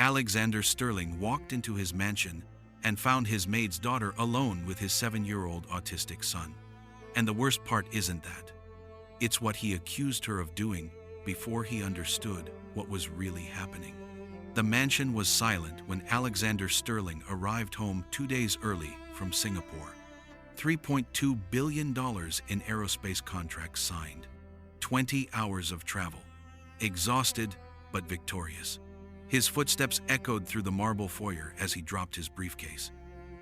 Alexander Sterling walked into his mansion and found his maid's daughter alone with his 7-year-old autistic son. And the worst part isn't that. It's what he accused her of doing before he understood what was really happening. The mansion was silent when Alexander Sterling arrived home 2 days early from Singapore. $3.2 billion in aerospace contracts signed. 20 hours of travel. Exhausted but victorious. His footsteps echoed through the marble foyer as he dropped his briefcase.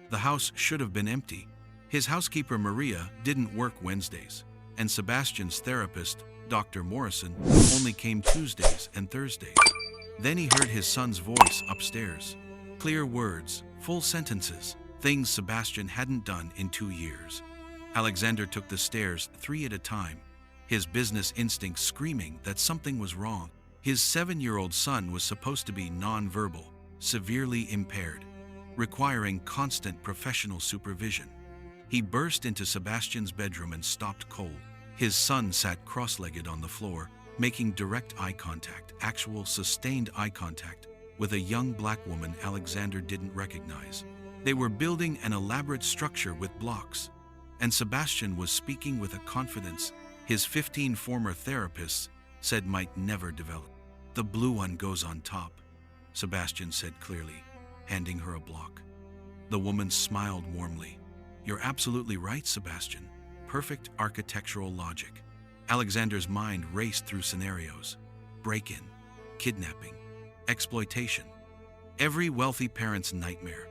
The house should have been empty. His housekeeper Maria didn't work Wednesdays, and Sebastian's therapist, Dr. Morrison, only came Tuesdays and Thursdays. Then he heard his son's voice upstairs. Clear words, full sentences, things Sebastian hadn't done in 2 years. Alexander took the stairs 3 at a time, his business instinct screaming that something was wrong. His 7-year-old son was supposed to be nonverbal, severely impaired, requiring constant professional supervision. He burst into Sebastian's bedroom and stopped cold. His son sat cross-legged on the floor, making direct eye contact, actual sustained eye contact, with a young black woman Alexander didn't recognize. They were building an elaborate structure with blocks, and Sebastian was speaking with a confidence his 15 former therapists said might never develop. "The blue one goes on top," Sebastian said clearly, handing her a block. The woman smiled warmly. "You're absolutely right, Sebastian. Perfect architectural logic." Alexander's mind raced through scenarios. Break-in, kidnapping, exploitation. Every wealthy parent's nightmare.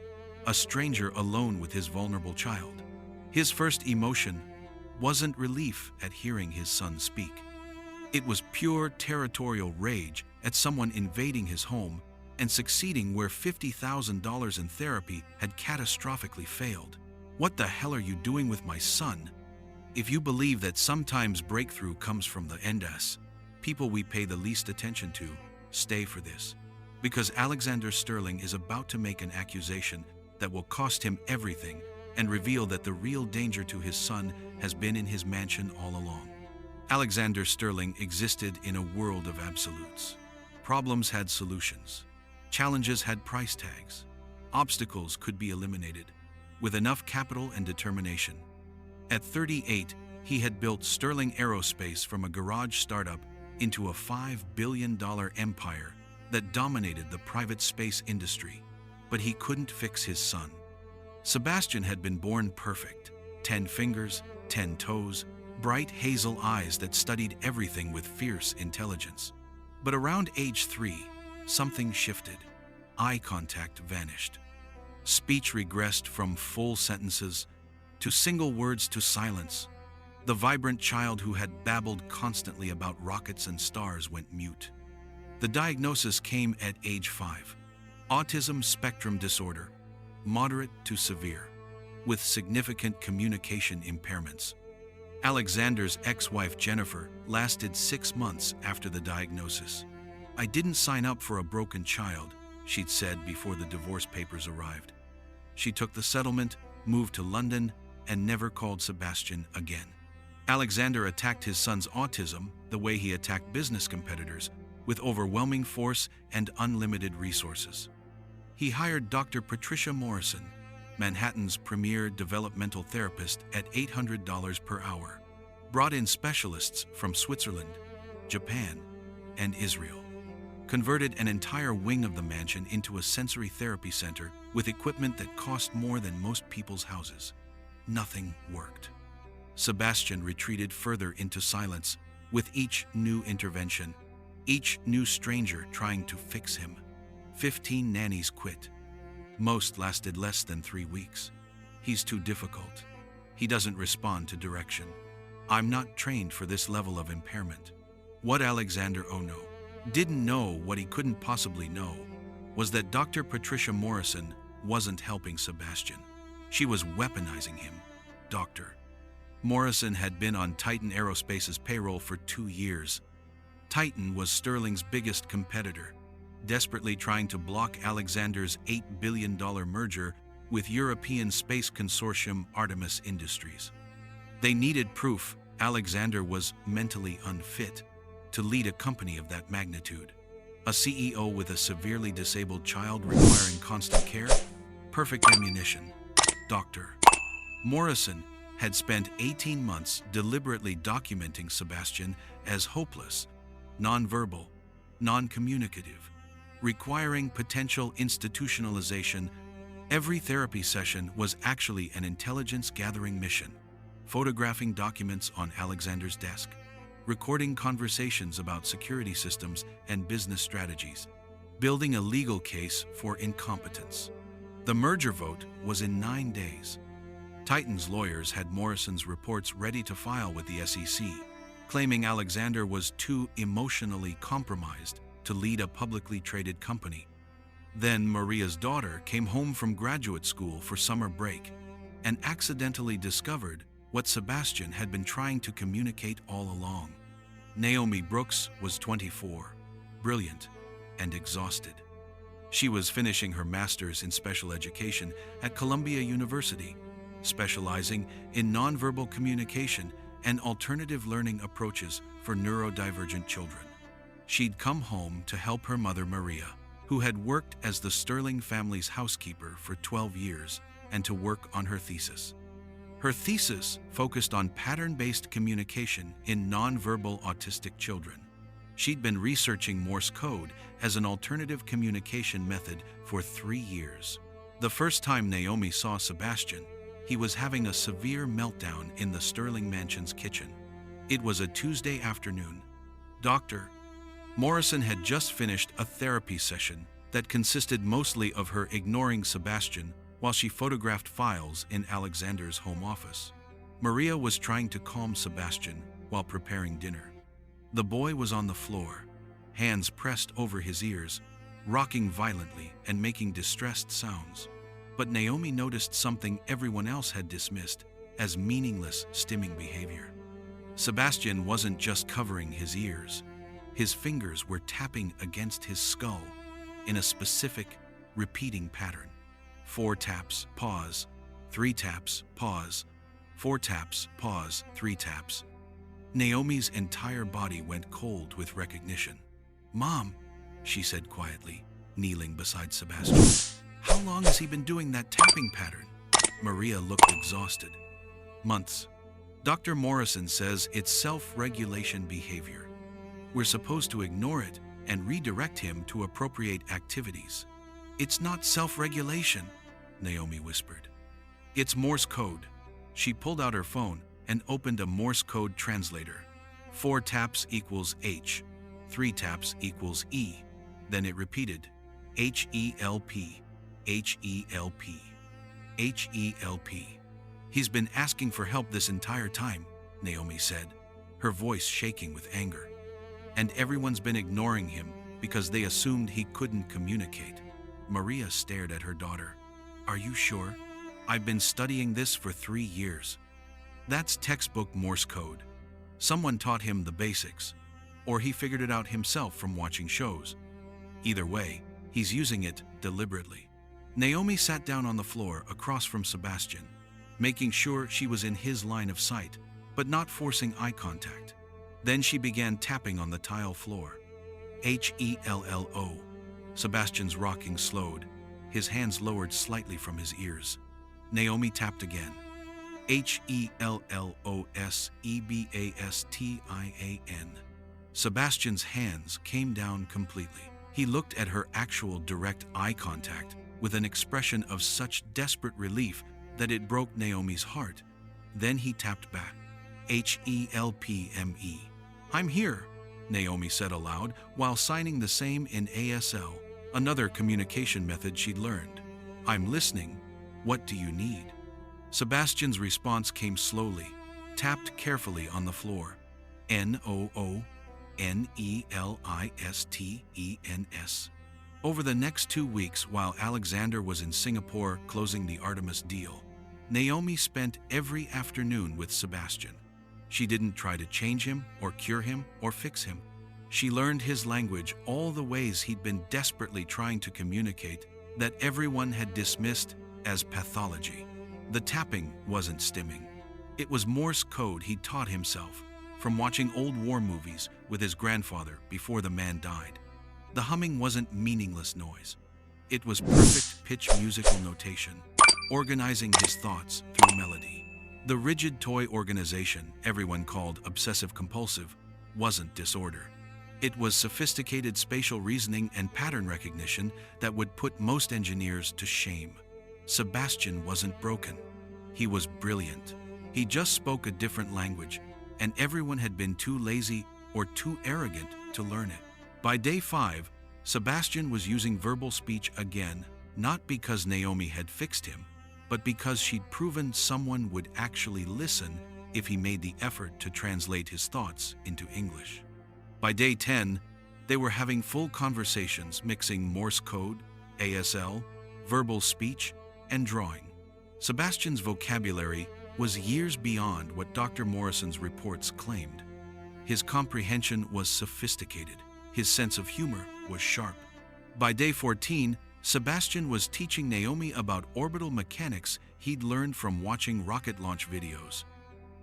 A stranger alone with his vulnerable child. His first emotion wasn't relief at hearing his son speak. It was pure territorial rage at someone invading his home and succeeding where $50,000 in therapy had catastrophically failed. "What the hell are you doing with my son?" If you believe that sometimes breakthrough comes from the Maid'S, people we pay the least attention to, stay for this. Because Alexander Sterling is about to make an accusation that will cost him everything and reveal that the real danger to his son has been in his mansion all along. Alexander Sterling existed in a world of absolutes. Problems had solutions. Challenges had price tags. Obstacles could be eliminated with enough capital and determination. At 38, he had built Sterling Aerospace from a garage startup into a $5 billion empire that dominated the private space industry. But he couldn't fix his son. Sebastian had been born perfect. 10 fingers, 10 toes, bright hazel eyes that studied everything with fierce intelligence. But around age 3, something shifted. Eye contact vanished. Speech regressed from full sentences to single words to silence. The vibrant child who had babbled constantly about rockets and stars went mute. The diagnosis came at age 5. Autism spectrum disorder, moderate to severe, with significant communication impairments. Alexander's ex-wife Jennifer lasted 6 months after the diagnosis. "I didn't sign up for a broken child," she'd said before the divorce papers arrived. She took the settlement, moved to London, and never called Sebastian again. Alexander attacked his son's autism the way he attacked business competitors, with overwhelming force and unlimited resources. He hired Dr. Patricia Morrison, Manhattan's premier developmental therapist, at $800 per hour, brought in specialists from Switzerland, Japan, and Israel, converted an entire wing of the mansion into a sensory therapy center with equipment that cost more than most people's houses. Nothing worked. Sebastian retreated further into silence with each new intervention, each new stranger trying to fix him. 15 nannies quit. Most lasted less than 3 weeks. "He's too difficult. He doesn't respond to direction. I'm not trained for this level of impairment." What Alexander didn't know, what he couldn't possibly know, was that Dr. Patricia Morrison wasn't helping Sebastian. She was weaponizing him. Dr. Morrison had been on Titan Aerospace's payroll for 2 years. Titan was Sterling's biggest competitor, desperately trying to block Alexander's $8 billion merger with European space consortium Artemis Industries. They needed proof Alexander was mentally unfit to lead a company of that magnitude. A CEO with a severely disabled child requiring constant care? Perfect ammunition. Dr. Morrison had spent 18 months deliberately documenting Sebastian as hopeless, nonverbal, non-communicative, requiring potential institutionalization. Every therapy session was actually an intelligence-gathering mission, photographing documents on Alexander's desk, recording conversations about security systems and business strategies, building a legal case for incompetence. The merger vote was in 9 days. Titan's lawyers had Morrison's reports ready to file with the SEC, claiming Alexander was too emotionally compromised to lead a publicly traded company. Then Maria's daughter came home from graduate school for summer break and accidentally discovered what Sebastian had been trying to communicate all along. Naomi Brooks was 24, brilliant and exhausted. She was finishing her master's in special education at Columbia University, specializing in nonverbal communication and alternative learning approaches for neurodivergent children. She'd come home to help her mother Maria, who had worked as the Sterling family's housekeeper for 12 years, and to work on her thesis. Her thesis focused on pattern-based communication in nonverbal autistic children. She'd been researching Morse code as an alternative communication method for 3 years. The first time Naomi saw Sebastian, he was having a severe meltdown in the Sterling mansion's kitchen. It was a Tuesday afternoon. Dr. Morrison had just finished a therapy session that consisted mostly of her ignoring Sebastian while she photographed files in Alexander's home office. Maria was trying to calm Sebastian while preparing dinner. The boy was on the floor, hands pressed over his ears, rocking violently and making distressed sounds. But Naomi noticed something everyone else had dismissed as meaningless stimming behavior. Sebastian wasn't just covering his ears. His fingers were tapping against his skull in a specific, repeating pattern. 4 taps, pause, 3 taps, pause, 4 taps, pause, 3 taps. Naomi's entire body went cold with recognition. "Mom," she said quietly, kneeling beside Sebastian. "How long has he been doing that tapping pattern?" Maria looked exhausted. "Months. Dr. Morrison says it's self-regulation behavior. We're supposed to ignore it and redirect him to appropriate activities." "It's not self-regulation," Naomi whispered. "It's Morse code." She pulled out her phone and opened a Morse code translator. 4 taps equals H, 3 taps equals E. Then it repeated, H-E-L-P, H-E-L-P, H-E-L-P. "He's been asking for help this entire time," Naomi said, her voice shaking with anger. "And everyone's been ignoring him because they assumed he couldn't communicate." Maria stared at her daughter. "Are you sure? I've been studying this for 3 years. That's textbook Morse code. Someone taught him the basics, or he figured it out himself from watching shows. Either way, he's using it deliberately." Naomi sat down on the floor across from Sebastian, making sure she was in his line of sight, but not forcing eye contact. Then she began tapping on the tile floor. H-E-L-L-O. Sebastian's rocking slowed, his hands lowered slightly from his ears. Naomi tapped again. H-E-L-L-O-S-E-B-A-S-T-I-A-N. Sebastian's hands came down completely. He looked at her actual direct eye contact with an expression of such desperate relief that it broke Naomi's heart. Then he tapped back. H-E-L-P-M-E. "I'm here," Naomi said aloud while signing the same in ASL, another communication method she'd learned. "I'm listening. What do you need?" Sebastian's response came slowly, tapped carefully on the floor. N-O-O-N-E-L-I-S-T-E-N-S. Over the next 2 weeks, while Alexander was in Singapore closing the Artemis deal, Naomi spent every afternoon with Sebastian. She didn't try to change him or cure him or fix him. She learned his language, all the ways he'd been desperately trying to communicate that everyone had dismissed as pathology. The tapping wasn't stimming. It was Morse code he'd taught himself from watching old war movies with his grandfather before the man died. The humming wasn't meaningless noise. It was perfect pitch musical notation, organizing his thoughts through melody. The rigid toy organization everyone called obsessive-compulsive wasn't disorder. It was sophisticated spatial reasoning and pattern recognition that would put most engineers to shame. Sebastian wasn't broken. He was brilliant. He just spoke a different language, and everyone had been too lazy or too arrogant to learn it. By day 5, Sebastian was using verbal speech again, not because Naomi had fixed him, but because she'd proven someone would actually listen if he made the effort to translate his thoughts into English. By day 10, they were having full conversations mixing Morse code, ASL, verbal speech, and drawing. Sebastian's vocabulary was years beyond what Dr. Morrison's reports claimed. His comprehension was sophisticated. His sense of humor was sharp. By day 14, Sebastian was teaching Naomi about orbital mechanics he'd learned from watching rocket launch videos.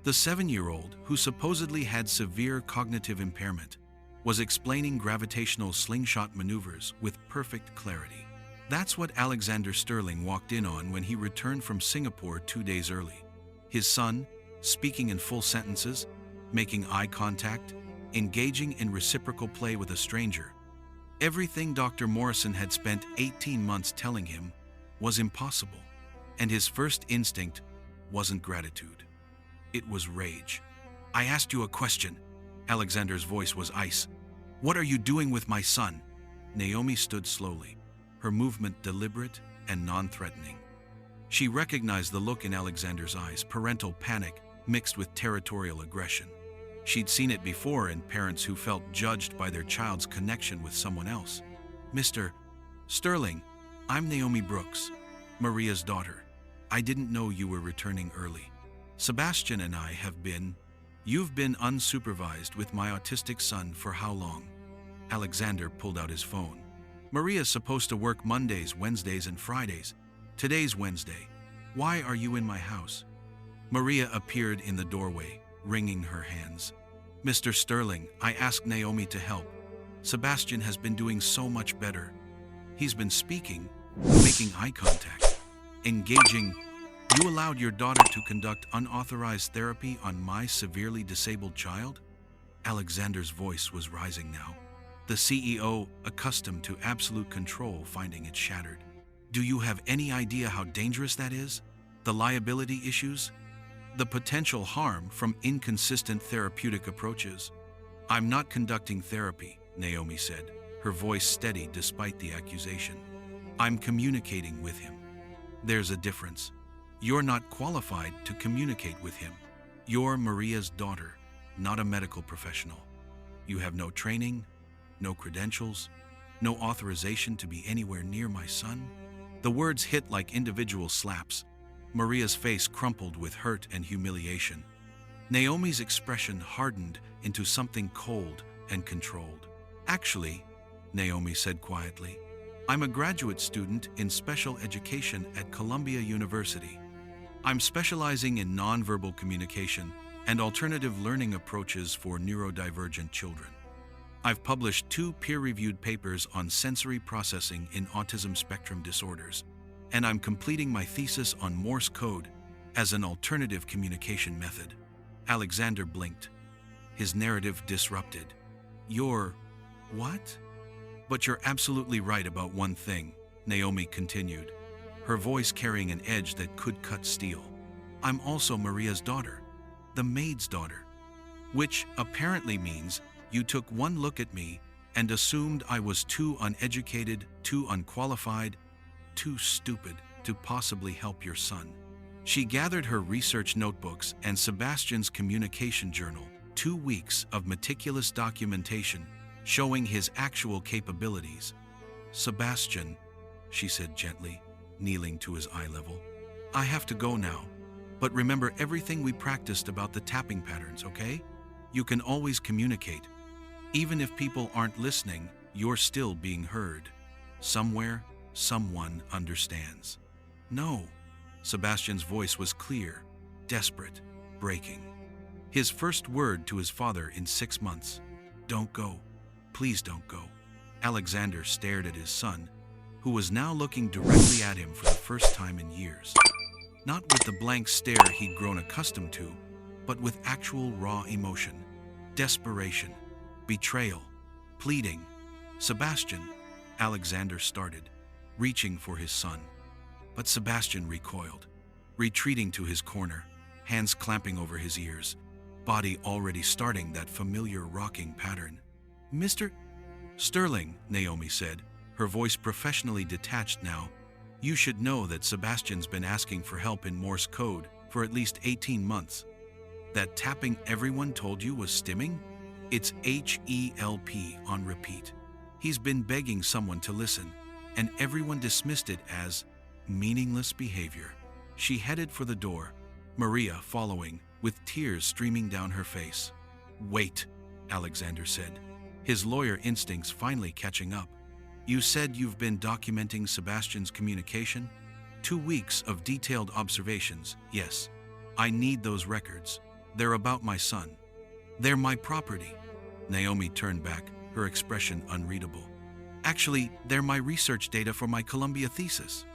The 7-year-old, who supposedly had severe cognitive impairment, was explaining gravitational slingshot maneuvers with perfect clarity. That's what Alexander Sterling walked in on when he returned from Singapore 2 days early. His son, speaking in full sentences, making eye contact, engaging in reciprocal play with a stranger. Everything Dr. Morrison had spent 18 months telling him was impossible, and his first instinct wasn't gratitude. It was rage. "I asked you a question." Alexander's voice was ice. "What are you doing with my son?" Naomi stood slowly, her movement deliberate and non-threatening. She recognized the look in Alexander's eyes, parental panic mixed with territorial aggression. She'd seen it before in parents who felt judged by their child's connection with someone else. "Mr. Sterling, I'm Naomi Brooks, Maria's daughter. I didn't know you were returning early. Sebastian and I have been... You've been unsupervised with my autistic son for how long?" Alexander pulled out his phone. "Maria's supposed to work Mondays, Wednesdays, and Fridays. Today's Wednesday. Why are you in my house?" Maria appeared in the doorway, wringing her hands. "Mr. Sterling, I asked Naomi to help. Sebastian has been doing so much better. He's been speaking, making eye contact, engaging. You allowed your daughter to conduct unauthorized therapy on my severely disabled child?" Alexander's voice was rising now, the CEO, accustomed to absolute control, finding it shattered. "Do you have any idea how dangerous that is? The liability issues? The potential harm from inconsistent therapeutic approaches?" "I'm not conducting therapy," Naomi said, her voice steady despite the accusation. "I'm communicating with him. There's a difference. You're not qualified to communicate with him. You're Maria's daughter, not a medical professional. You have no training, no credentials, no authorization to be anywhere near my son." The words hit like individual slaps. Maria's face crumpled with hurt and humiliation. Naomi's expression hardened into something cold and controlled. "Actually," Naomi said quietly, "I'm a graduate student in special education at Columbia University. I'm specializing in nonverbal communication and alternative learning approaches for neurodivergent children. I've published 2 peer-reviewed papers on sensory processing in autism spectrum disorders, and I'm completing my thesis on Morse code as an alternative communication method." Alexander blinked, his narrative disrupted. "You're... what?" "But you're absolutely right about one thing," Naomi continued, her voice carrying an edge that could cut steel. "I'm also Maria's daughter, the Maid'S daughter. Which apparently means you took one look at me and assumed I was too uneducated, too unqualified, too stupid to possibly help your son." She gathered her research notebooks and Sebastian's communication journal, 2 weeks of meticulous documentation showing his actual capabilities. "Sebastian," she said gently, kneeling to his eye level, "I have to go now, but remember everything we practiced about the tapping patterns, okay? You can always communicate. Even if people aren't listening, you're still being heard. Somewhere, someone understands." "No." Sebastian's voice was clear, desperate, breaking. His first word to his father in 6 months. "Don't go. Please don't go." Alexander stared at his son, who was now looking directly at him for the first time in years. Not with the blank stare he'd grown accustomed to, but with actual raw emotion, desperation, betrayal, pleading. "Sebastian," Alexander started, reaching for his son. But Sebastian recoiled, retreating to his corner, hands clamping over his ears, body already starting that familiar rocking pattern. "Mr. Sterling," Naomi said, her voice professionally detached now, "you should know that Sebastian's been asking for help in Morse code for at least 18 months. That tapping everyone told you was stimming? It's HELP on repeat. He's been begging someone to listen, and everyone dismissed it as meaningless behavior." She headed for the door, Maria following, with tears streaming down her face. "Wait," Alexander said, his lawyer instincts finally catching up. "You said you've been documenting Sebastian's communication? 2 weeks of detailed observations, yes. I need those records. They're about my son. They're my property." Naomi turned back, her expression unreadable. "Actually, they're my research data for my Columbia thesis.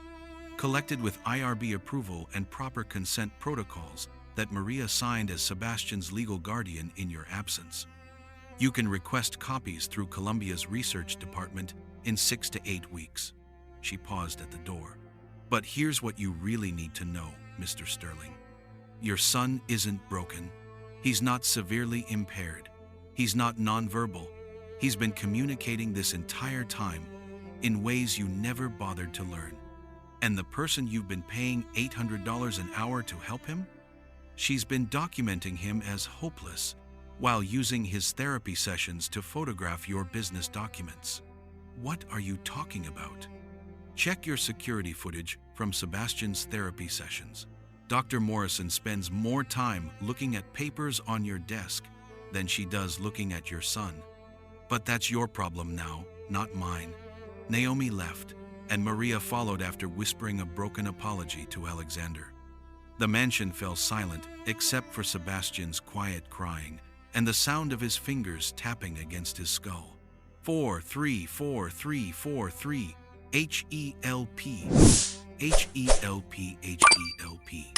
Collected with IRB approval and proper consent protocols that Maria signed as Sebastian's legal guardian in your absence. You can request copies through Columbia's research department in 6 to 8 weeks." She paused at the door. "But here's what you really need to know, Mr. Sterling. Your son isn't broken. He's not severely impaired. He's not nonverbal. He's been communicating this entire time in ways you never bothered to learn. And the person you've been paying $800 an hour to help him? She's been documenting him as hopeless while using his therapy sessions to photograph your business documents. What are you talking about? Check your security footage from Sebastian's therapy sessions. Dr. Morrison spends more time looking at papers on your desk than she does looking at your son. But that's your problem now, not mine." Naomi left, and Maria followed after whispering a broken apology to Alexander. The mansion fell silent except for Sebastian's quiet crying and the sound of his fingers tapping against his skull. 434343, HELP, HELP, HELP.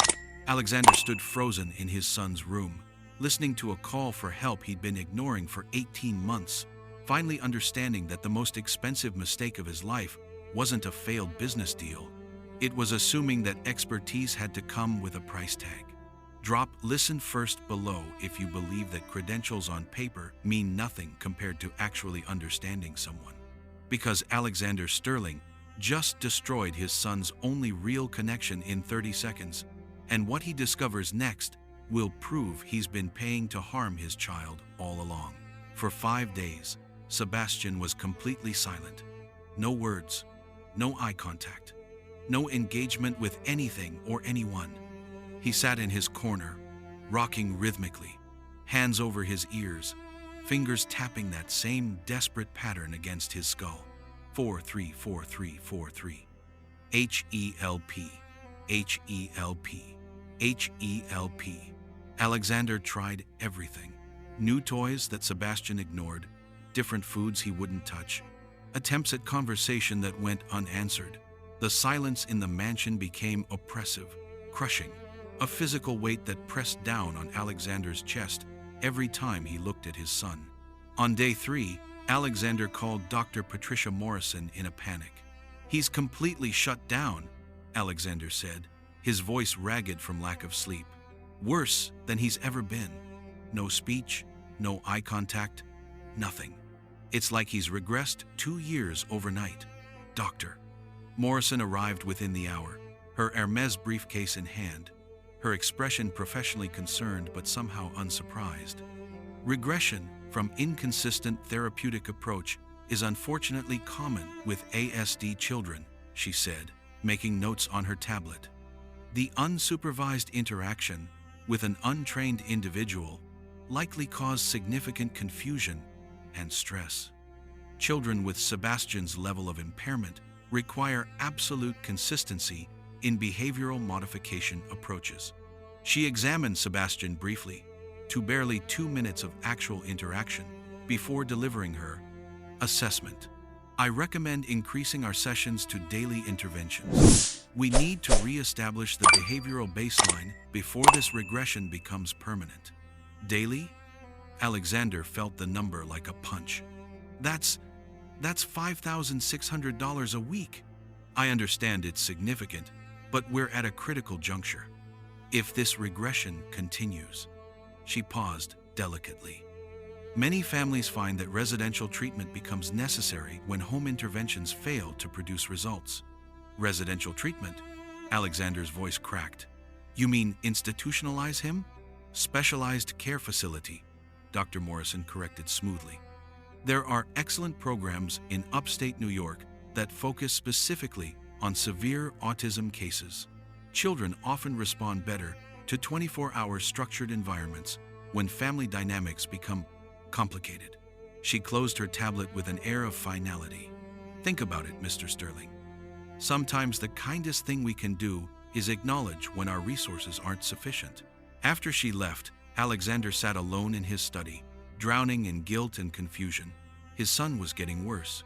Alexander stood frozen in his son's room, listening to a call for help he'd been ignoring for 18 months, finally understanding that the most expensive mistake of his life wasn't a failed business deal. It was assuming that expertise had to come with a price tag. Drop "listen first" below if you believe that credentials on paper mean nothing compared to actually understanding someone. Because Alexander Sterling just destroyed his son's only real connection in 30 seconds, and what he discovers next will prove he's been paying to harm his child all along. For 5 days, Sebastian was completely silent. No words, no eye contact, no engagement with anything or anyone. He sat in his corner, rocking rhythmically, hands over his ears, fingers tapping that same desperate pattern against his skull. 434343. HELP, HELP, HELP. Alexander tried everything. New toys that Sebastian ignored, different foods he wouldn't touch, attempts at conversation that went unanswered. The silence in the mansion became oppressive, crushing, a physical weight that pressed down on Alexander's chest every time he looked at his son. On day 3, Alexander called Dr. Patricia Morrison in a panic. "He's completely shut down," Alexander said, his voice ragged from lack of sleep. "Worse than he's ever been. No speech, no eye contact, nothing. It's like he's regressed 2 years overnight. Doctor." Morrison arrived within the hour, her Hermes briefcase in hand, her expression professionally concerned but somehow unsurprised. "Regression from inconsistent therapeutic approach is unfortunately common with ASD children," she said, making notes on her tablet. "The unsupervised interaction with an untrained individual likely caused significant confusion and stress. Children with Sebastian's level of impairment require absolute consistency in behavioral modification approaches." She examined Sebastian briefly, to barely 2 minutes of actual interaction, before delivering her assessment. I recommend increasing our sessions to daily interventions. We need to re-establish the behavioral baseline before this regression becomes permanent. Daily? Alexander felt the number like a punch. That's $5,600 a week. I understand it's significant, but we're at a critical juncture. If this regression continues. She paused delicately. Many families find that residential treatment becomes necessary when home interventions fail to produce results. Residential treatment? Alexander's voice cracked. You mean institutionalize him? Specialized care facility, Dr. Morrison corrected smoothly. There are excellent programs in upstate New York that focus specifically on severe autism cases. Children often respond better to 24-hour structured environments when family dynamics become complicated. She closed her tablet with an air of finality. Think about it, Mr. Sterling. Sometimes the kindest thing we can do is acknowledge when our resources aren't sufficient. After she left, Alexander sat alone in his study, drowning in guilt and confusion. His son was getting worse.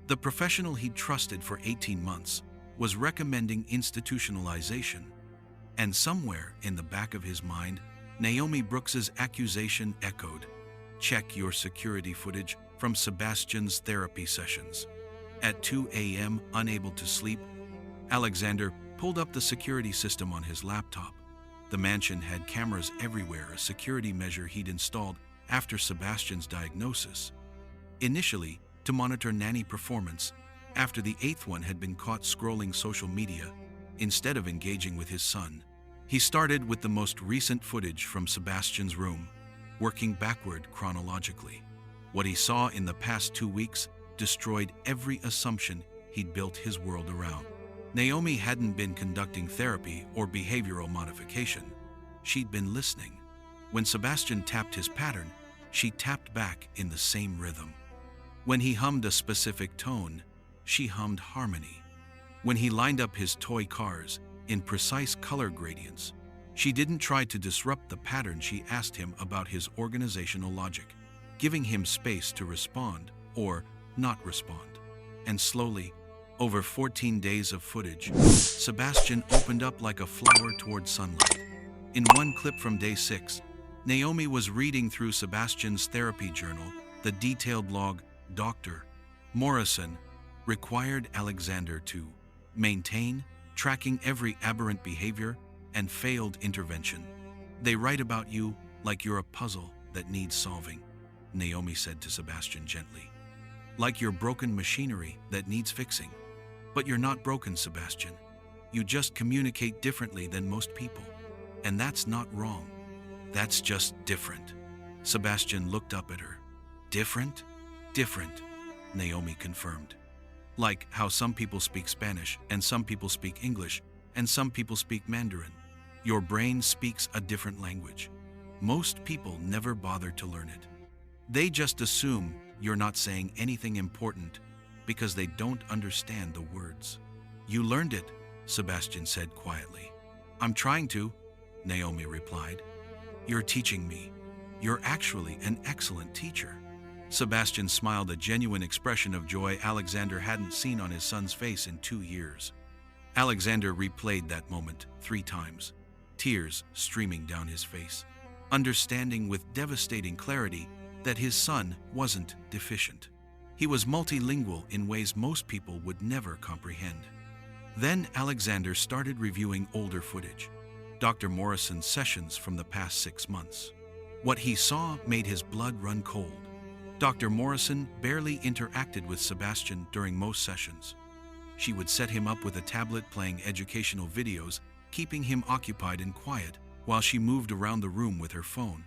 The professional he'd trusted for 18 months was recommending institutionalization. And somewhere in the back of his mind, Naomi Brooks's accusation echoed. Check your security footage from Sebastian's therapy sessions. At 2 a.m., unable to sleep, Alexander pulled up the security system on his laptop. The mansion had cameras everywhere, a security measure he'd installed after Sebastian's diagnosis. Initially, to monitor nanny performance, after the 8th one had been caught scrolling social media, instead of engaging with his son. He started with the most recent footage from Sebastian's room, working backward chronologically. What he saw in the past 2 weeks destroyed every assumption he'd built his world around. Naomi hadn't been conducting therapy or behavioral modification. She'd been listening. When Sebastian tapped his pattern, she tapped back in the same rhythm. When he hummed a specific tone, she hummed harmony. When he lined up his toy cars in precise color gradients, she didn't try to disrupt the pattern. She asked him about his organizational logic, giving him space to respond or not respond. And slowly, over 14 days of footage, Sebastian opened up like a flower toward sunlight. In one clip from day 6, Naomi was reading through Sebastian's therapy journal, the detailed log. Dr. Morrison required Alexander to maintain, tracking every aberrant behavior and failed intervention. They write about you like you're a puzzle that needs solving, Naomi said to Sebastian gently. Like you're broken machinery that needs fixing. But you're not broken, Sebastian. You just communicate differently than most people. And that's not wrong. That's just different. Sebastian looked up at her. Different? Different, Naomi confirmed. Like how some people speak Spanish and some people speak English and some people speak Mandarin. Your brain speaks a different language. Most people never bother to learn it. They just assume you're not saying anything important because they don't understand the words. You learned it, Sebastian said quietly. I'm trying to, Naomi replied. You're teaching me. You're actually an excellent teacher. Sebastian smiled, a genuine expression of joy Alexander hadn't seen on his son's face in 2 years. Alexander replayed that moment 3 times, tears streaming down his face, understanding with devastating clarity that his son wasn't deficient. He was multilingual in ways most people would never comprehend. Then Alexander started reviewing older footage, Dr. Morrison's sessions from the past 6 months. What he saw made his blood run cold. Dr. Morrison barely interacted with Sebastian during most sessions. She would set him up with a tablet playing educational videos, keeping him occupied and quiet while she moved around the room with her phone,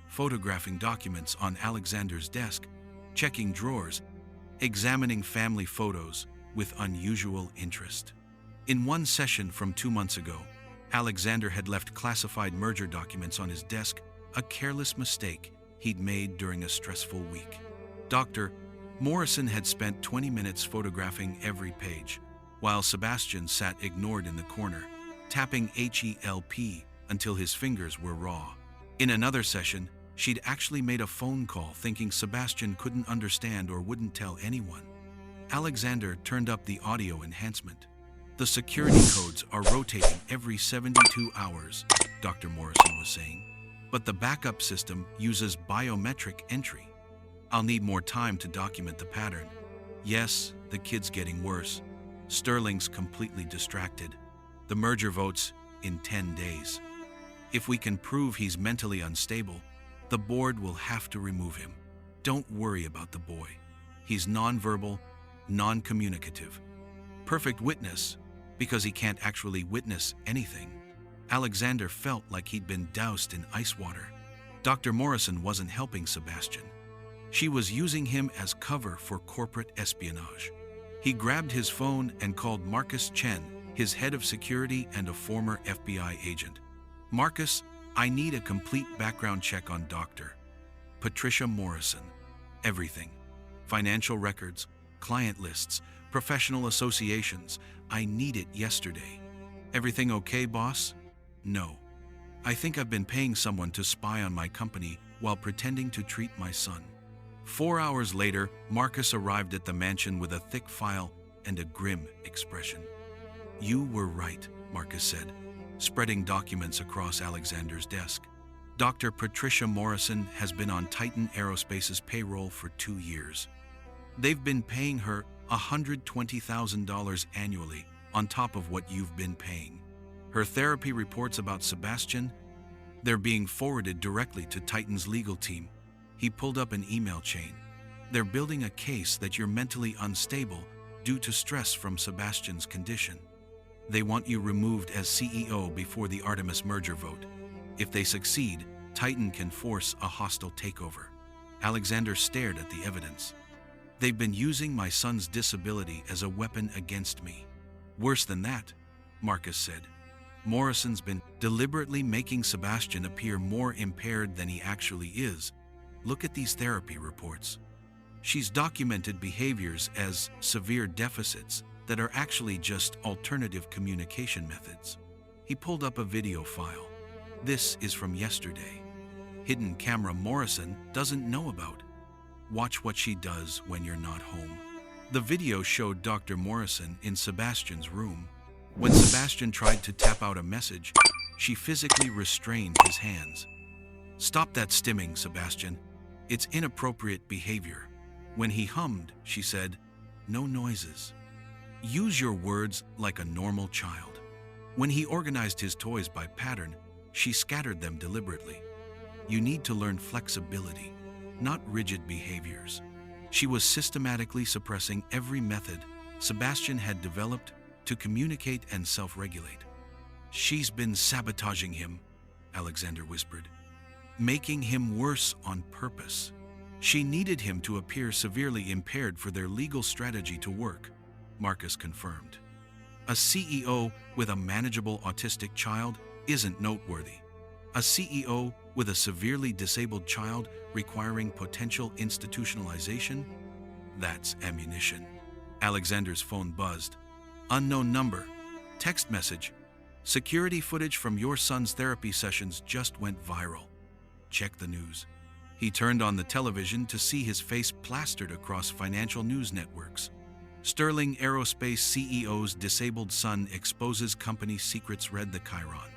photographing documents on Alexander's desk, checking drawers, examining family photos with unusual interest. In one session from 2 months ago, Alexander had left classified merger documents on his desk, a careless mistake he'd made during a stressful week. Dr. Morrison had spent 20 minutes photographing every page, while Sebastian sat ignored in the corner, tapping HELP until his fingers were raw. In another session, she'd actually made a phone call thinking Sebastian couldn't understand or wouldn't tell anyone. Alexander turned up the audio enhancement. The security codes are rotating every 72 hours, Dr. Morrison was saying. But the backup system uses biometric entry. I'll need more time to document the pattern. Yes, the kid's getting worse. Sterling's completely distracted. The merger votes in 10 days. If we can prove he's mentally unstable, the board will have to remove him. Don't worry about the boy. He's nonverbal, non-communicative. Perfect witness, because he can't actually witness anything. Alexander felt like he'd been doused in ice water. Dr. Morrison wasn't helping Sebastian. She was using him as cover for corporate espionage. He grabbed his phone and called Marcus Chen, his head of security and a former FBI agent. Marcus, I need a complete background check on Dr. Patricia Morrison. Everything. Financial records, client lists, professional associations. I need it yesterday. Everything okay, boss? No. I think I've been paying someone to spy on my company while pretending to treat my son. 4 hours later, Marcus arrived at the mansion with a thick file and a grim expression. You were right, Marcus said, spreading documents across Alexander's desk. Dr. Patricia Morrison has been on Titan Aerospace's payroll for 2 years. They've been paying her $120,000 annually on top of what you've been paying. Her therapy reports about Sebastian, they're being forwarded directly to Titan's legal team. He pulled up an email chain. They're building a case that you're mentally unstable due to stress from Sebastian's condition. They want you removed as CEO before the Artemis merger vote. If they succeed, Titan can force a hostile takeover. Alexander stared at the evidence. They've been using my son's disability as a weapon against me. Worse than that, Marcus said. Morrison's been deliberately making Sebastian appear more impaired than he actually is. Look at these therapy reports. She's documented behaviors as severe deficits that are actually just alternative communication methods. He pulled up a video file. This is from yesterday. Hidden camera Morrison doesn't know about. Watch what she does when you're not home. The video showed Dr. Morrison in Sebastian's room. When Sebastian tried to tap out a message, she physically restrained his hands. Stop that stimming, Sebastian. It's inappropriate behavior. When he hummed, she said, no noises. Use your words like a normal child. When he organized his toys by pattern, she scattered them deliberately. You need to learn flexibility, not rigid behaviors. She was systematically suppressing every method Sebastian had developed to communicate and self-regulate. She's been sabotaging him, Alexander whispered, making him worse on purpose. She needed him to appear severely impaired for their legal strategy to work, Marcus confirmed. A CEO with a manageable autistic child isn't noteworthy. A CEO with a severely disabled child requiring potential institutionalization? That's ammunition. Alexander's phone buzzed. Unknown number. Text message. Security footage from your son's therapy sessions just went viral. Check the news. He turned on the television to see his face plastered across financial news networks. Sterling Aerospace CEO's disabled son exposes company secrets, read the Chiron.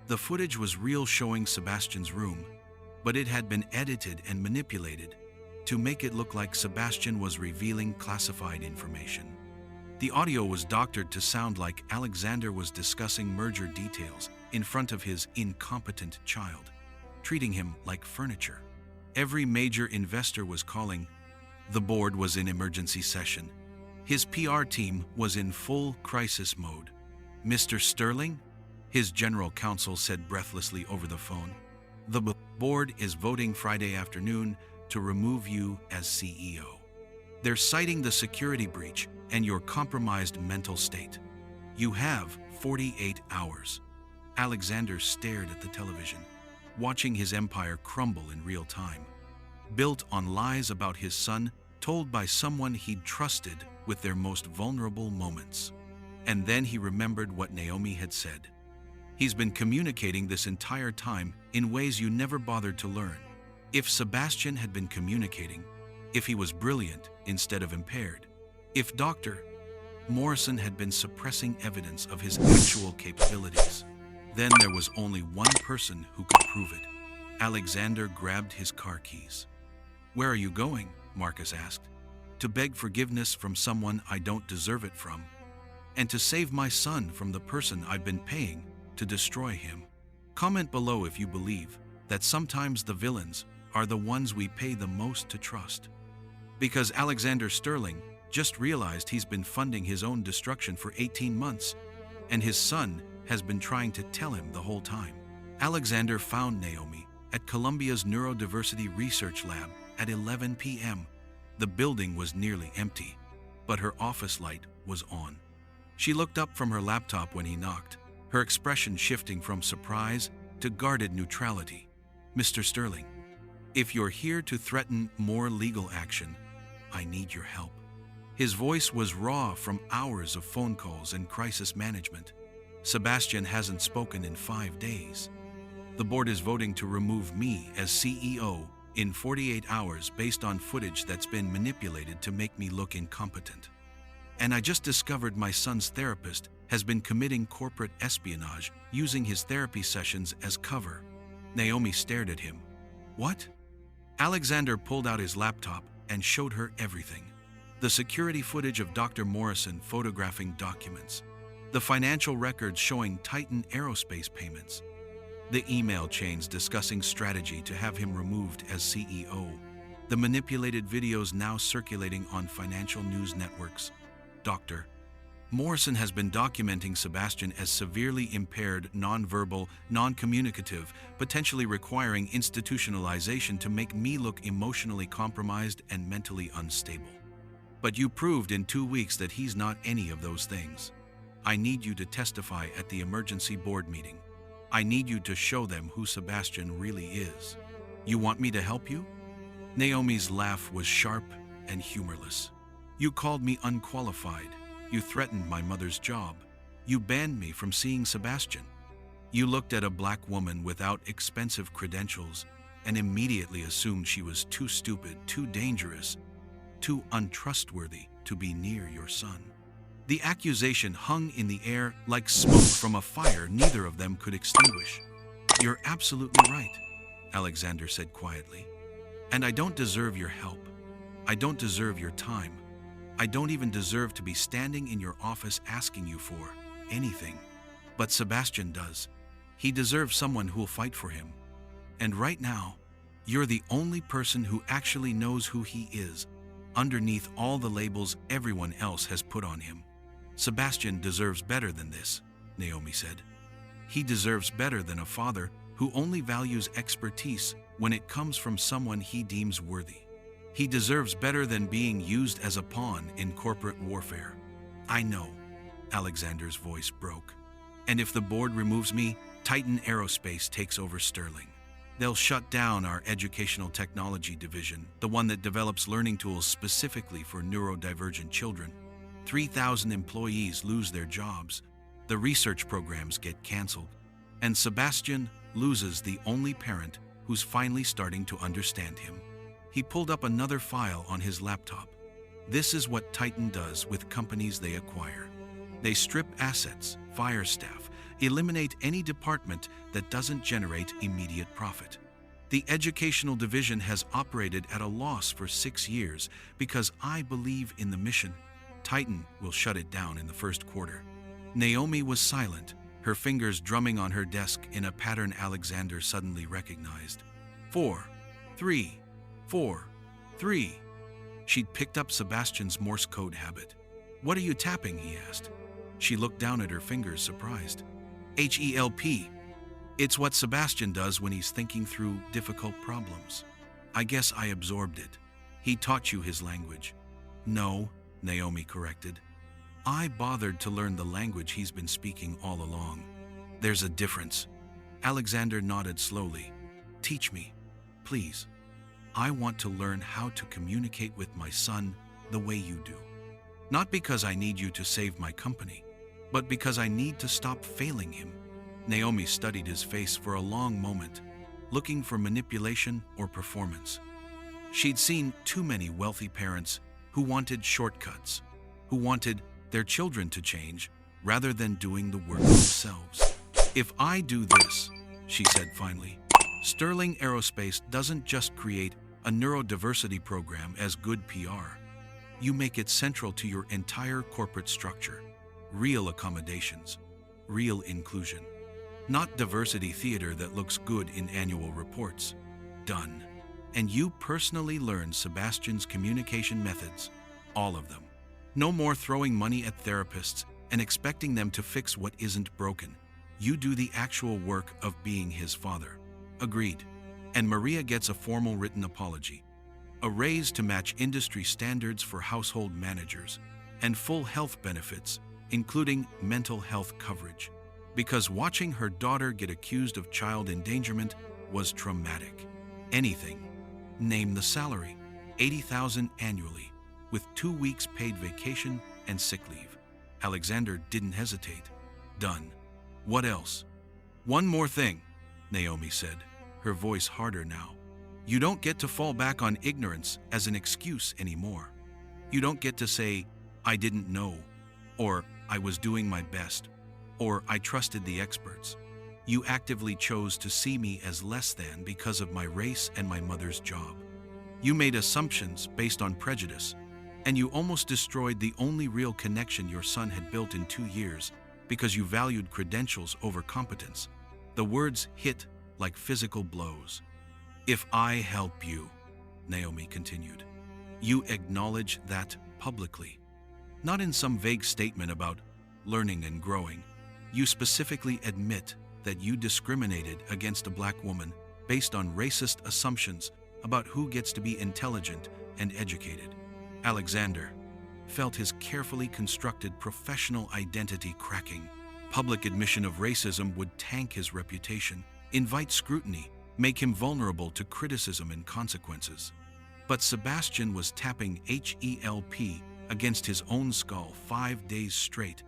The footage was real, showing Sebastian's room, but it had been edited and manipulated to make it look like Sebastian was revealing classified information. The audio was doctored to sound like Alexander was discussing merger details in front of his incompetent child, treating him like furniture. Every major investor was calling. The board was in emergency session. His PR team was in full crisis mode. Mr. Sterling? His general counsel said breathlessly over the phone. The board is voting Friday afternoon to remove you as CEO. They're citing the security breach and your compromised mental state. You have 48 hours. Alexander stared at the television, watching his empire crumble in real time. Built on lies about his son, told by someone he'd trusted with their most vulnerable moments. And then he remembered what Naomi had said. He's been communicating this entire time in ways you never bothered to learn. If Sebastian had been communicating, if he was brilliant instead of impaired, If Dr. Morrison had been suppressing evidence of his actual capabilities, then there was only one person who could prove it. Alexander grabbed his car keys. "Where are you going?" Marcus asked. "To beg forgiveness from someone I don't deserve it from, and to save my son from the person I've been paying to destroy him." Comment below if you believe that sometimes the villains are the ones we pay the most to trust. Because Alexander Sterling just realized he's been funding his own destruction for 18 months, and his son has been trying to tell him the whole time. Alexander found Naomi at Columbia's Neurodiversity Research Lab at 11 p.m. The building was nearly empty, but her office light was on. She looked up from her laptop when he knocked, her expression shifting from surprise to guarded neutrality. "Mr. Sterling, if you're here to threaten more legal action, I need your help." His voice was raw from hours of phone calls and crisis management. "Sebastian hasn't spoken in 5 days. The board is voting to remove me as CEO in 48 hours based on footage that's been manipulated to make me look incompetent. And I just discovered my son's therapist has been committing corporate espionage using his therapy sessions as cover." Naomi stared at him. "What?" Alexander pulled out his laptop and showed her everything. The security footage of Dr. Morrison photographing documents, the financial records showing Titan Aerospace payments, the email chains discussing strategy to have him removed as CEO, the manipulated videos now circulating on financial news networks. Dr. Morrison has been documenting Sebastian as severely impaired, nonverbal, non-communicative, potentially requiring institutionalization to make me look emotionally compromised and mentally unstable. But you proved in 2 weeks that he's not any of those things. I need you to testify at the emergency board meeting. I need you to show them who Sebastian really is. You want me to help you?" Naomi's laugh was sharp and humorless. "You called me unqualified. You threatened my mother's job. You banned me from seeing Sebastian. You looked at a black woman without expensive credentials and immediately assumed she was too stupid, too dangerous, too untrustworthy to be near your son." The accusation hung in the air like smoke from a fire neither of them could extinguish. "You're absolutely right," Alexander said quietly. "And I don't deserve your help. I don't deserve your time. I don't even deserve to be standing in your office asking you for anything. But Sebastian does. He deserves someone who'll fight for him. And right now, you're the only person who actually knows who he is, underneath all the labels everyone else has put on him. Sebastian deserves better than this," Naomi said. "He deserves better than a father who only values expertise when it comes from someone he deems worthy. He deserves better than being used as a pawn in corporate warfare." "I know," Alexander's voice broke. "And if the board removes me, Titan Aerospace takes over Sterling. They'll shut down our educational technology division, the one that develops learning tools specifically for neurodivergent children. 3,000 employees lose their jobs, the research programs get canceled, and Sebastian loses the only parent who's finally starting to understand him." He pulled up another file on his laptop. "This is what Titan does with companies they acquire. They strip assets, fire staff, eliminate any department that doesn't generate immediate profit. The educational division has operated at a loss for 6 years because I believe in the mission. Titan will shut it down in the first quarter." Naomi was silent, her fingers drumming on her desk in a pattern Alexander suddenly recognized. 4, 3, 4, 3. She'd picked up Sebastian's Morse code habit. "What are you tapping?" he asked. She looked down at her fingers, surprised. "HELP. It's what Sebastian does when he's thinking through difficult problems. I guess I absorbed it. He taught you his language." "No," Naomi corrected. "I bothered to learn the language he's been speaking all along." "There's a difference." Alexander nodded slowly. "Teach me, please. I want to learn how to communicate with my son the way you do. Not because I need you to save my company, but because I need to stop failing him." Naomi studied his face for a long moment, looking for manipulation or performance. She'd seen too many wealthy parents who wanted shortcuts, who wanted their children to change rather than doing the work themselves. "If I do this," she said finally, "Sterling Aerospace doesn't just create a neurodiversity program as good PR. You make it central to your entire corporate structure. Real accommodations, real inclusion. Not diversity theater that looks good in annual reports. Done." And you personally learn Sebastian's communication methods, all of them. No more throwing money at therapists and expecting them to fix what isn't broken. You do the actual work of being his father. Agreed. And Maria gets a formal written apology, a raise to match industry standards for household managers, and full health benefits, including mental health coverage, because watching her daughter get accused of child endangerment was traumatic. Anything. Name the salary, $80,000 annually, with 2 weeks paid vacation and sick leave. Alexander didn't hesitate. Done. What else? "One more thing," Naomi said, her voice harder now. "You don't get to fall back on ignorance as an excuse anymore. You don't get to say, 'I didn't know,' or 'I was doing my best,' or 'I trusted the experts.' You actively chose to see me as less than because of my race and my mother's job. You made assumptions based on prejudice, and you almost destroyed the only real connection your son had built in 2 years because you valued credentials over competence." The words hit like physical blows. "If I help you," Naomi continued, "you acknowledge that publicly. Not in some vague statement about learning and growing. You specifically admit that you discriminated against a black woman based on racist assumptions about who gets to be intelligent and educated." Alexander felt his carefully constructed professional identity cracking. Public admission of racism would tank his reputation, invite scrutiny, make him vulnerable to criticism and consequences. But Sebastian was tapping HELP against his own skull 5 days straight,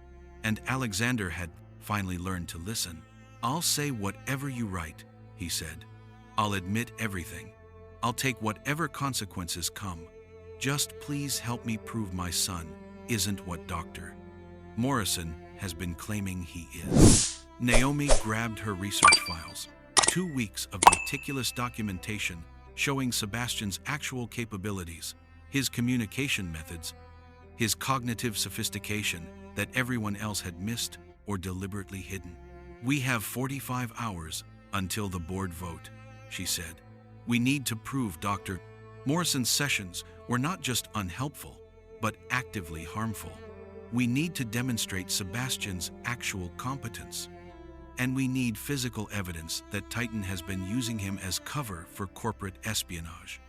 and Alexander had finally learned to listen. "I'll say whatever you write," he said. "I'll admit everything. I'll take whatever consequences come. Just please help me prove my son isn't what Dr. Morrison has been claiming he is." Naomi grabbed her research files. 2 weeks of meticulous documentation showing Sebastian's actual capabilities, his communication methods, his cognitive sophistication that everyone else had missed or deliberately hidden. "We have 45 hours until the board vote," she said. "We need to prove Dr. Morrison's sessions were not just unhelpful, but actively harmful. We need to demonstrate Sebastian's actual competence. And we need physical evidence that Titan has been using him as cover for corporate espionage.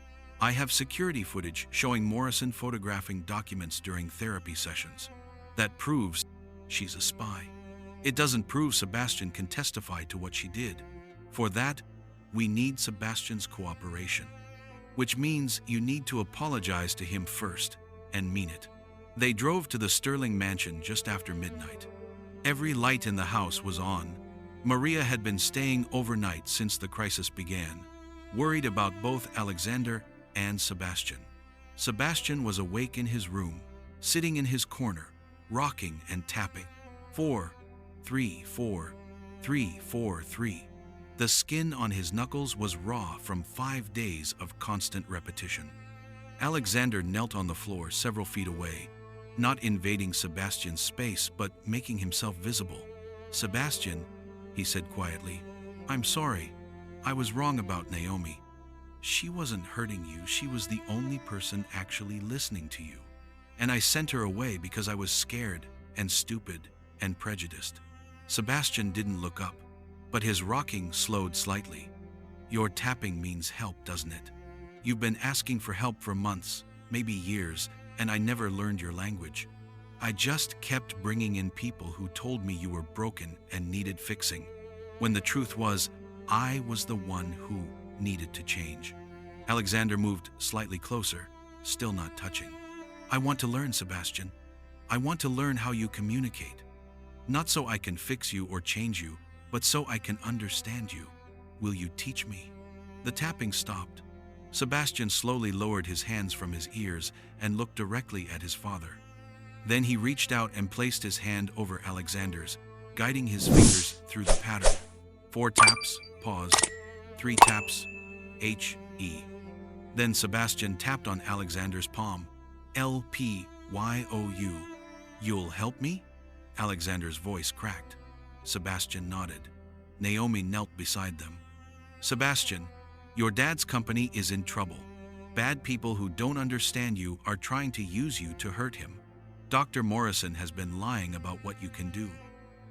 I have security footage showing Morrison photographing documents during therapy sessions. That proves she's a spy. It doesn't prove Sebastian can testify to what she did. For that, we need Sebastian's cooperation. Which means you need to apologize to him first, and mean it." They drove to the Sterling mansion just after midnight. Every light in the house was on. Maria had been staying overnight since the crisis began, worried about both Alexander and Sebastian. Sebastian was awake in his room, sitting in his corner, rocking and tapping. 4, 3, 4, 3, 4, 3. The skin on his knuckles was raw from 5 days of constant repetition. Alexander knelt on the floor several feet away, not invading Sebastian's space but making himself visible. "Sebastian," he said quietly, "I'm sorry. I was wrong about Naomi. She wasn't hurting you. She was the only person actually listening to you. And I sent her away because I was scared and stupid and prejudiced." Sebastian didn't look up, but his rocking slowed slightly. "Your tapping means help, doesn't it? You've been asking for help for months, maybe years, and I never learned your language. I just kept bringing in people who told me you were broken and needed fixing, when the truth was, I was the one who needed to change." Alexander moved slightly closer, still not touching. "I want to learn, Sebastian. I want to learn how you communicate. Not so I can fix you or change you, but so I can understand you. Will you teach me?" The tapping stopped. Sebastian slowly lowered his hands from his ears and looked directly at his father. Then he reached out and placed his hand over Alexander's, guiding his fingers through the pattern. 4 taps, pause. 3 taps, H-E. Then Sebastian tapped on Alexander's palm. L-P-Y-O-U. You'll help me? Alexander's voice cracked. Sebastian nodded. Naomi knelt beside them. Sebastian, your dad's company is in trouble. Bad people who don't understand you are trying to use you to hurt him. Dr. Morrison has been lying about what you can do.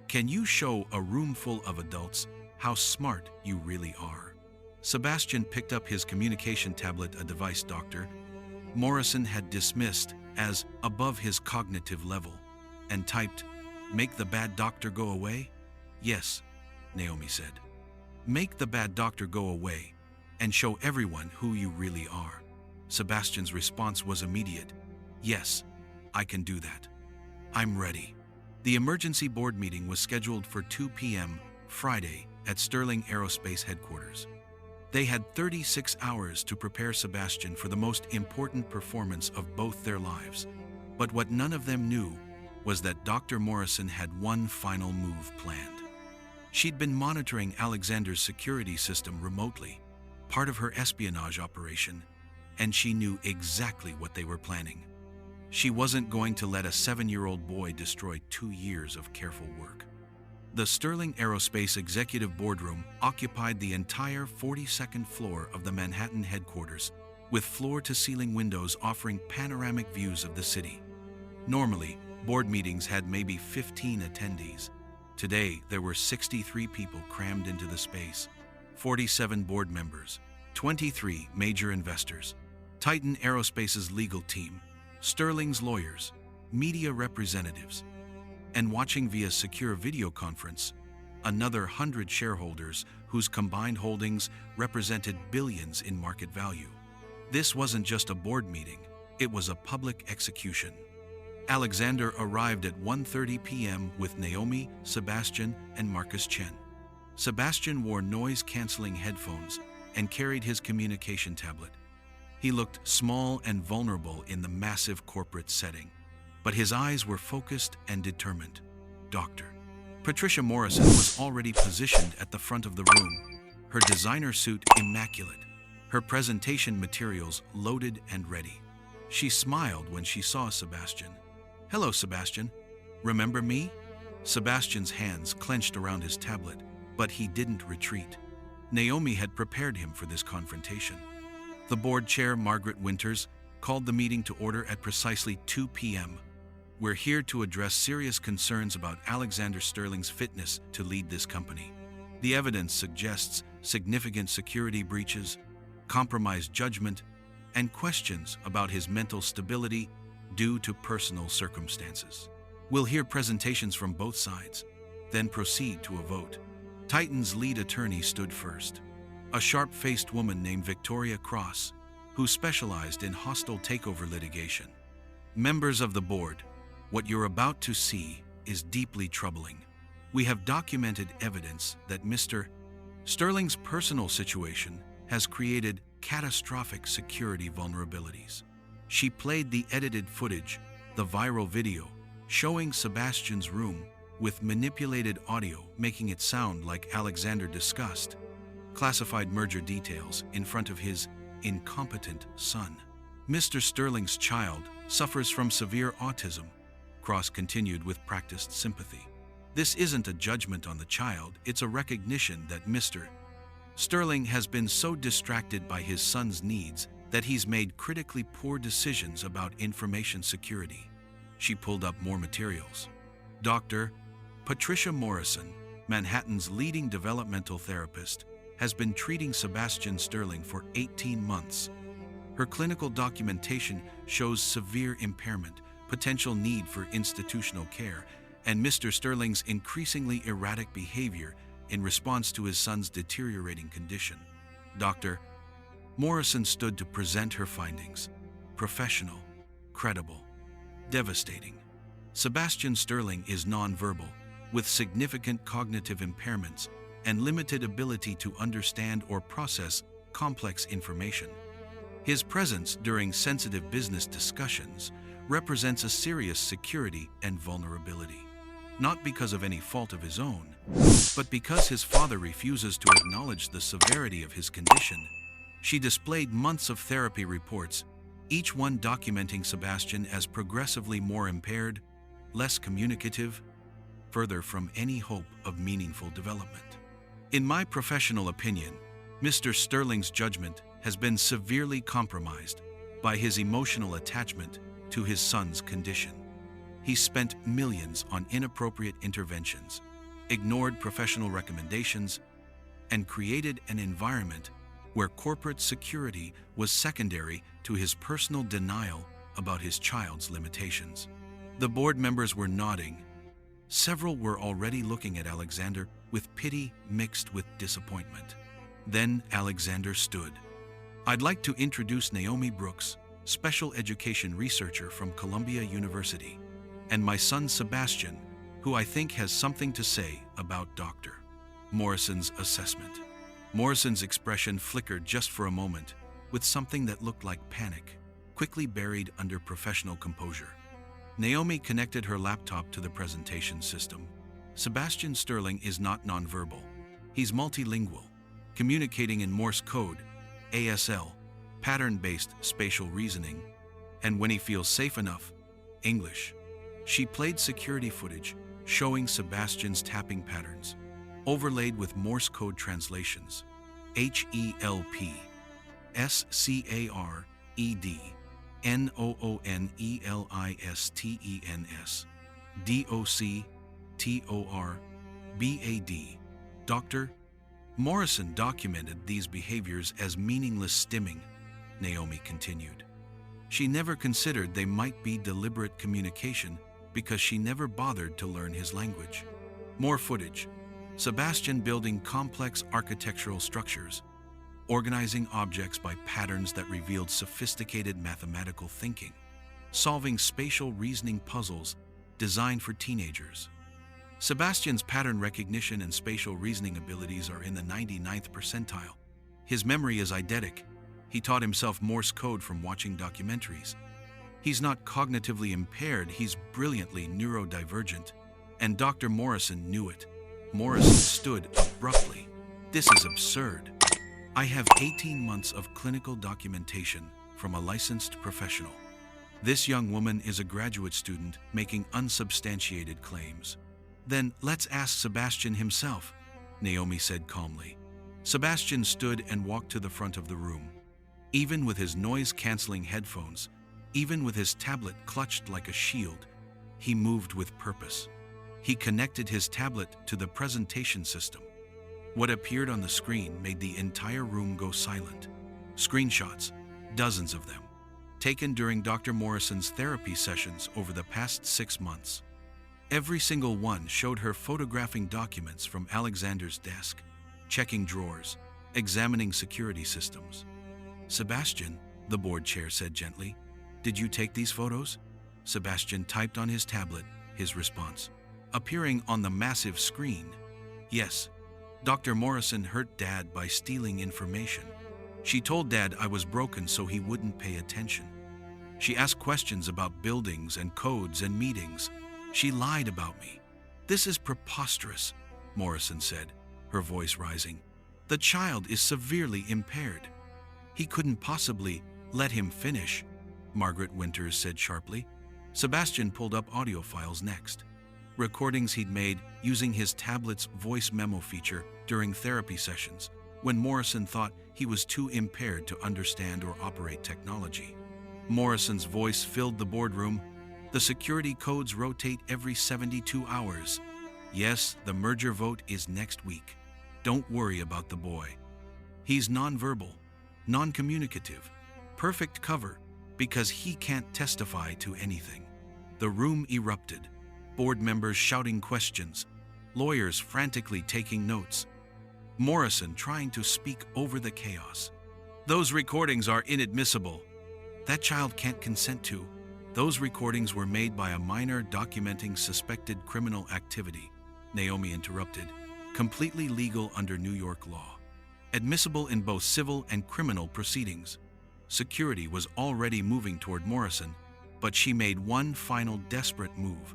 Can you show a room full of adults how smart you really are? Sebastian picked up his communication tablet, a device Dr. Morrison had dismissed as above his cognitive level, and typed, "Make the bad doctor go away?" "Yes," Naomi said. "Make the bad doctor go away and show everyone who you really are." Sebastian's response was immediate. "Yes, I can do that. I'm ready." The emergency board meeting was scheduled for 2 p.m. Friday at Sterling Aerospace headquarters. They had 36 hours to prepare Sebastian for the most important performance of both their lives. But what none of them knew was that Dr. Morrison had one final move planned. She'd been monitoring Alexander's security system remotely, part of her espionage operation, and she knew exactly what they were planning. She wasn't going to let a 7-year-old boy destroy 2 years of careful work. The Sterling Aerospace executive boardroom occupied the entire 42nd floor of the Manhattan headquarters, with floor-to-ceiling windows offering panoramic views of the city. Normally, board meetings had maybe 15 attendees. Today, there were 63 people crammed into the space, 47 board members, 23 major investors, Titan Aerospace's legal team, Sterling's lawyers, media representatives, and watching via secure video conference, another 100 shareholders whose combined holdings represented billions in market value. This wasn't just a board meeting, it was a public execution. Alexander arrived at 1:30 p.m. with Naomi, Sebastian, and Marcus Chen. Sebastian wore noise-canceling headphones and carried his communication tablet. He looked small and vulnerable in the massive corporate setting, but his eyes were focused and determined. Dr. Patricia Morrison was already positioned at the front of the room, her designer suit immaculate, her presentation materials loaded and ready. She smiled when she saw Sebastian. "Hello, Sebastian. Remember me?" Sebastian's hands clenched around his tablet, but he didn't retreat. Naomi had prepared him for this confrontation. The board chair, Margaret Winters, called the meeting to order at precisely 2 p.m. "We're here to address serious concerns about Alexander Sterling's fitness to lead this company. The evidence suggests significant security breaches, compromised judgment, and questions about his mental stability due to personal circumstances. We'll hear presentations from both sides, then proceed to a vote." Titan's lead attorney stood first, a sharp-faced woman named Victoria Cross, who specialized in hostile takeover litigation. "Members of the board, what you're about to see is deeply troubling. We have documented evidence that Mr. Sterling's personal situation has created catastrophic security vulnerabilities." She played the edited footage, the viral video, showing Sebastian's room with manipulated audio, making it sound like Alexander discussed classified merger details in front of his incompetent son. "Mr. Sterling's child suffers from severe autism," Cross continued with practiced sympathy. "This isn't a judgment on the child, it's a recognition that Mr. Sterling has been so distracted by his son's needs that he's made critically poor decisions about information security." She pulled up more materials. Dr. Patricia Morrison, Manhattan's leading developmental therapist, has been treating Sebastian Sterling for 18 months. Her clinical documentation shows severe impairment, potential need for institutional care, and Mr. Sterling's increasingly erratic behavior in response to his son's deteriorating condition. Dr. Morrison stood to present her findings. Professional, credible, devastating. Sebastian Sterling is nonverbal, with significant cognitive impairments and limited ability to understand or process complex information. His presence during sensitive business discussions represents a serious security and vulnerability. Not because of any fault of his own, but because his father refuses to acknowledge the severity of his condition. She displayed months of therapy reports, each one documenting Sebastian as progressively more impaired, less communicative, further from any hope of meaningful development. In my professional opinion, Mr. Sterling's judgment has been severely compromised by his emotional attachment to his son's condition. He spent millions on inappropriate interventions, ignored professional recommendations, and created an environment where corporate security was secondary to his personal denial about his child's limitations. The board members were nodding. Several were already looking at Alexander with pity mixed with disappointment. Then Alexander stood. "I'd like to introduce Naomi Brooks, special education researcher from Columbia University, and my son Sebastian, who I think has something to say about Dr. Morrison's assessment." Morrison's expression flickered just for a moment, with something that looked like panic, quickly buried under professional composure. Naomi connected her laptop to the presentation system. Sebastian Sterling is not nonverbal. He's multilingual, communicating in Morse code, ASL, pattern-based spatial reasoning, and when he feels safe enough, English. She played security footage showing Sebastian's tapping patterns, overlaid with Morse code translations. HELP, SCARED, NOONELISTENS, DOCTORBAD. Dr. Morrison documented these behaviors as meaningless stimming, Naomi continued. She never considered they might be deliberate communication because she never bothered to learn his language. More footage. Sebastian building complex architectural structures, organizing objects by patterns that revealed sophisticated mathematical thinking, solving spatial reasoning puzzles designed for teenagers. Sebastian's pattern recognition and spatial reasoning abilities are in the 99th percentile. His memory is eidetic. He taught himself Morse code from watching documentaries. He's not cognitively impaired, he's brilliantly neurodivergent. And Dr. Morrison knew it. Morrison stood abruptly. "This is absurd. I have 18 months of clinical documentation from a licensed professional. This young woman is a graduate student making unsubstantiated claims." "Then let's ask Sebastian himself," Naomi said calmly. Sebastian stood and walked to the front of the room. Even with his noise-canceling headphones, even with his tablet clutched like a shield, he moved with purpose. He connected his tablet to the presentation system. What appeared on the screen made the entire room go silent. Screenshots, dozens of them, taken during Dr. Morrison's therapy sessions over the past 6 months. Every single one showed her photographing documents from Alexander's desk, checking drawers, examining security systems. "Sebastian," the board chair said gently, "did you take these photos?" Sebastian typed on his tablet, his response, appearing on the massive screen. "Yes. Dr. Morrison hurt Dad by stealing information. She told Dad I was broken so he wouldn't pay attention. She asked questions about buildings and codes and meetings. She lied about me." "This is preposterous," Morrison said, her voice rising. "The child is severely impaired." "He couldn't possibly let him finish," Margaret Winters said sharply. Sebastian pulled up audio files next. Recordings he'd made using his tablet's voice memo feature during therapy sessions, when Morrison thought he was too impaired to understand or operate technology. Morrison's voice filled the boardroom. "The security codes rotate every 72 hours. Yes, the merger vote is next week. Don't worry about the boy. He's nonverbal, non-communicative, perfect cover, because he can't testify to anything." The room erupted, board members shouting questions, lawyers frantically taking notes, Morrison trying to speak over the chaos. "Those recordings are inadmissible. That child can't consent to. Those recordings were made by a minor documenting suspected criminal activity," Naomi interrupted, "completely legal under New York law. Admissible in both civil and criminal proceedings." Security was already moving toward Morrison, But she made one final desperate move.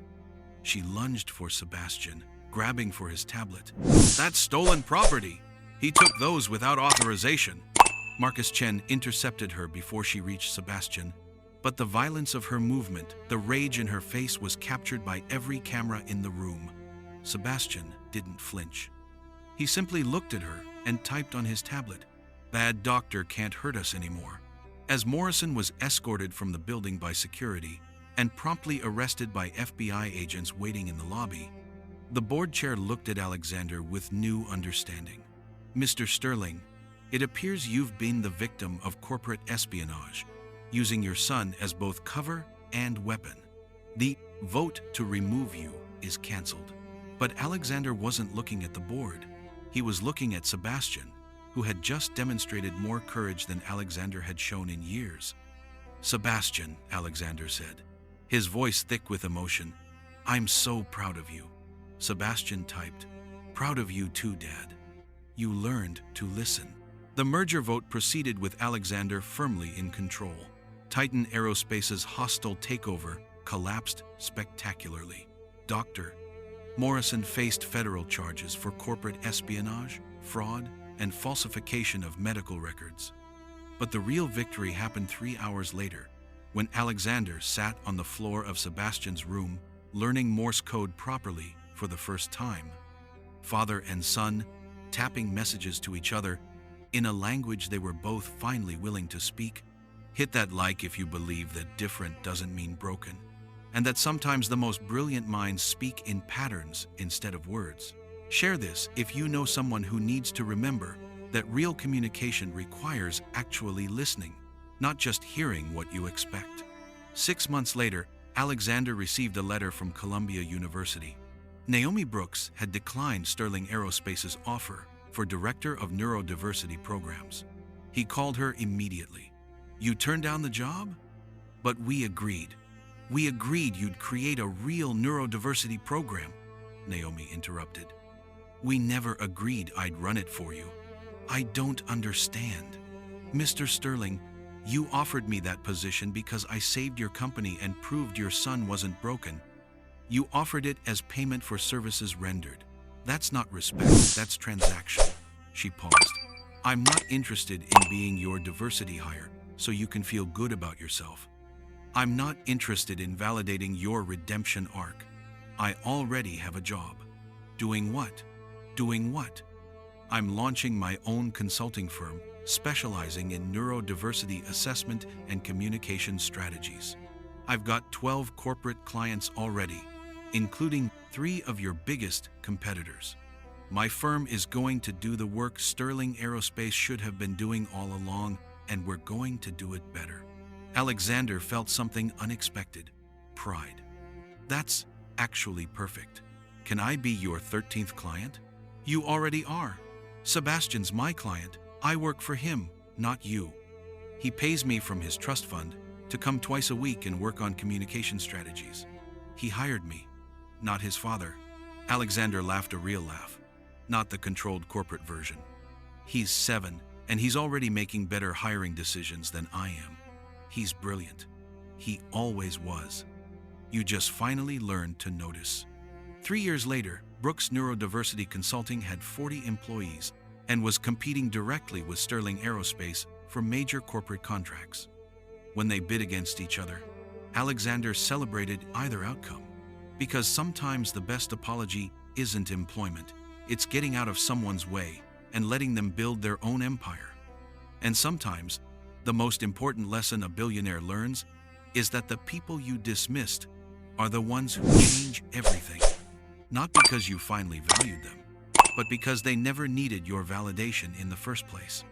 She lunged for Sebastian, grabbing for his tablet. "That's stolen property! He took those without authorization!" Marcus Chen intercepted her before she reached Sebastian, but the violence of her movement, the rage in her face was captured by every camera in the room. Sebastian didn't flinch. He simply looked at her and typed on his tablet, "Bad doctor can't hurt us anymore." As Morrison was escorted from the building by security and promptly arrested by FBI agents waiting in the lobby, the board chair looked at Alexander with new understanding. "Mr. Sterling, it appears you've been the victim of corporate espionage, using your son as both cover and weapon. The vote to remove you is cancelled." But Alexander wasn't looking at the board. He was looking at Sebastian, who had just demonstrated more courage than Alexander had shown in years. "Sebastian," Alexander said, his voice thick with emotion, "I'm so proud of you." Sebastian typed, "Proud of you too, Dad. You learned to listen." The merger vote proceeded with Alexander firmly in control. Titan Aerospace's hostile takeover collapsed spectacularly. Dr. Morrison faced federal charges for corporate espionage, fraud, and falsification of medical records. But the real victory happened 3 hours later, when Alexander sat on the floor of Sebastian's room, learning Morse code properly for the first time. Father and son, tapping messages to each other in a language they were both finally willing to speak. Hit that like if you believe that different doesn't mean broken, and that sometimes the most brilliant minds speak in patterns instead of words. Share this if you know someone who needs to remember that real communication requires actually listening, not just hearing what you expect. 6 months later, Alexander received a letter from Columbia University. Naomi Brooks had declined Sterling Aerospace's offer for Director of Neurodiversity Programs. He called her immediately. "You turned down the job?" "But we agreed. We agreed you'd create a real neurodiversity program," Naomi interrupted. "We never agreed I'd run it for you." "I don't understand. Mr. Sterling, you offered me that position because I saved your company and proved your son wasn't broken. You offered it as payment for services rendered. That's not respect, that's transaction." She paused. "I'm not interested in being your diversity hire so you can feel good about yourself. I'm not interested in validating your redemption arc. I already have a job." "Doing what?" "Doing what?" "I'm launching my own consulting firm specializing in neurodiversity assessment and communication strategies. I've got 12 corporate clients already, including 3 of your biggest competitors. My firm is going to do the work Sterling Aerospace should have been doing all along, and we're going to do it better." Alexander felt something unexpected: pride. "That's actually perfect. Can I be your 13th client?" "You already are. Sebastian's my client. I work for him, not you. He pays me from his trust fund to come twice a week and work on communication strategies. He hired me, not his father." Alexander laughed a real laugh, not the controlled corporate version. "He's 7, and he's already making better hiring decisions than I am. He's brilliant. He always was. You just finally learned to notice." 3 years later, Brooks Neurodiversity Consulting had 40 employees and was competing directly with Sterling Aerospace for major corporate contracts. When they bid against each other, Alexander celebrated either outcome, because sometimes the best apology isn't employment, it's getting out of someone's way and letting them build their own empire. And sometimes, the most important lesson a billionaire learns is that the people you dismissed are the ones who change everything. Not because you finally valued them, but because they never needed your validation in the first place.